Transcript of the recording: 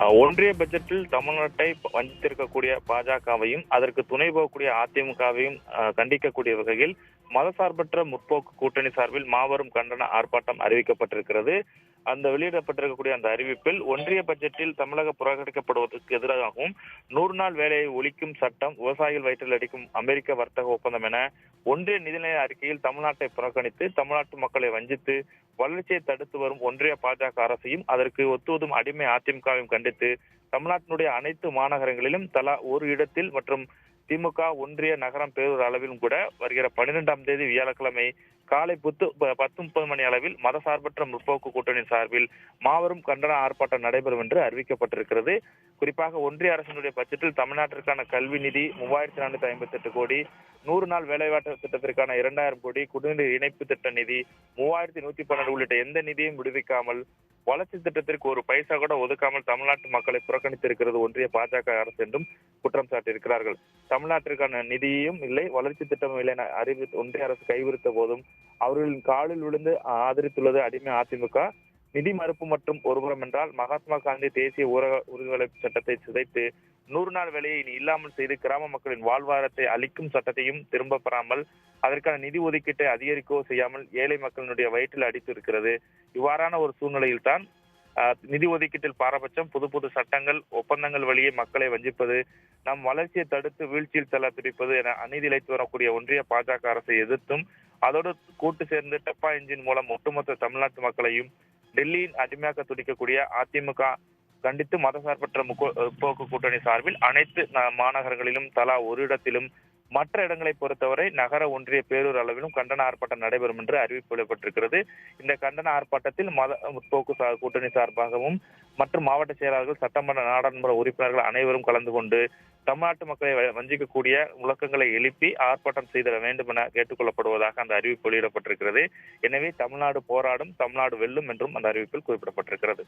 ஒன்றிய பட்ஜெட்டில் தமிழ்நாட்டை வஞ்சித்திருக்கக்கூடிய பாஜகவையும் அதற்கு துணை போகக்கூடிய அதிமுகவையும் கண்டிக்கக்கூடிய வகையில் மதசார்பற்ற முற்போக்கு கூட்டணி சார்பில் மாபெரும் கண்டன ஆர்ப்பாட்டம் அறிவிக்கப்பட்டிருக்கிறது. அந்த வெளியிடப்பட்டிருக்கக்கூடிய அந்த அறிவிப்பில் ஒன்றிய பட்ஜெட்டில் தமிழகம் புறக்கணிக்கப்படுவதற்கு எதிராகவும் 100 நாள் வேலையை ஒழிக்கும் சட்டம், விவசாயிகள் வயிற்றில் அடிக்கும் அமெரிக்க வர்த்தக ஒப்பந்தம் என ஒன்றிய நிதிநிலை அறிக்கையில் தமிழ்நாட்டை புறக்கணித்து தமிழ்நாட்டு மக்களை வஞ்சித்து வளர்ச்சியை தடுத்து வரும் ஒன்றிய பாஜக அரசையும் அதற்கு ஒத்துவதும் அடிமை அதிமுகவையும் கண்டித்து தமிழ்நாட்டினுடைய அனைத்து மாநகரங்களிலும் தலா ஒரு இடத்தில் மற்றும் திமுக ஒன்றிய நகரம் பேரூர் அளவிலும் கூட வருகிற 12ஆம் தேதி வியாழக்கிழமை காலை 10:30 மணி அளவில் மதசார்பற்ற முற்போக்கு கூட்டணி சார்பில் மாபெரும் கண்டன ஆர்ப்பாட்டம் நடைபெறும் என்று அறிவிக்கப்பட்டிருக்கிறது. குறிப்பாக ஒன்றிய அரசினுடைய பட்ஜெட்டில் தமிழ்நாட்டிற்கான கல்வி நிதி 3458 கோடி, 100 நாள் வேலைவாய்ப்பு திட்டத்திற்கான 2000 கோடி, குடிநீர் இணைப்பு திட்ட நிதி 3112 உள்ளிட்ட எந்த நிதியும் விடுவிக்காமல் வளர்ச்சி திட்டத்திற்கு ஒரு பைசா கூட ஒதுக்காமல் தமிழ்நாட்டு மக்களை புறக்கணித்திருக்கிறது ஒன்றிய பாஜக அரசு என்றும் குற்றம் சாட்டியிருக்கிறார்கள். தமிழ்நாட்டிற்கான நிதியும் இல்லை, வளர்ச்சி திட்டமும் இல்லை என ஒன்றிய அரசு கைவிரித்த போதும் அவர்களின் காலில் விழுந்து ஆதரித்துள்ளது அடிமை அதிமுக. நிதி மறுப்பு மற்றும் ஒருபுறம் என்றால் மகாத்மா காந்தி தேசிய ஊரக உறுதிவேலைப்பு சட்டத்தை சிதைத்து 100 நாள் வேலையை இனி இல்லாமல் செய்து கிராம மக்களின் வாழ்வாதாரத்தை அளிக்கும் சட்டத்தையும் திரும்ப பெறாமல் அதற்கான நிதி ஒதுக்கீட்டை அதிகரிக்கவோ செய்யாமல் ஏழை மக்களினுடைய வயிற்றில் அடித்து இருக்கிறது. இவ்வாறான ஒரு சூழ்நிலையில் தான் நிதி ஒதுக்கீட்டில் பாரபட்சம், புது புது சட்டங்கள், ஒப்பந்தங்கள் வழியே மக்களை வஞ்சிப்பது, நம் வளர்ச்சியை தடுத்து வீழ்ச்சியில் தள்ள துடிப்பது என அநீதி இழைத்து வரக்கூடிய ஒன்றிய பாஜக அரசை எதிர்த்தும் அதோடு கூட்டு சேர்ந்து டெப்பா என்ஜின் மூலம் ஒட்டுமொத்த தமிழ்நாட்டு மக்களையும் டெல்லியின் அடிமையாக்க துடிக்கக்கூடிய அதிமுக கண்டித்து மதசார்பற்ற முற்போக்கு கூட்டணி சார்பில் அனைத்து மாநகரங்களிலும் தலா ஒரு இடத்திலும், மற்ற இடங்களை பொறுத்தவரை நகர ஒன்றிய பேரூர் அளவிலும் கண்டன ஆர்ப்பாட்டம் நடைபெறும் என்று அறிவிப்பு வெளியிடப்பட்டிருக்கிறது. இந்த கண்டன ஆர்ப்பாட்டத்தில் மத முற்போக்கு கூட்டணி சார்பாகவும் மற்றும் மாவட்ட செயலாளர்கள், சட்டமன்ற நாடாளுமன்ற உறுப்பினர்கள் அனைவரும் கலந்து கொண்டு தமிழ்நாட்டு மக்களை வஞ்சிக்கக்கூடிய முழக்கங்களை எழுப்பி ஆர்ப்பாட்டம் செய்திட வேண்டும் என கேட்டுக் கொள்ளப்படுவதாக அந்த அறிவிப்பு வெளியிடப்பட்டிருக்கிறது. எனவே தமிழ்நாடு போராடும், தமிழ்நாடு வெல்லும் என்றும் அந்த அறிவிப்பில் குறிப்பிடப்பட்டிருக்கிறது.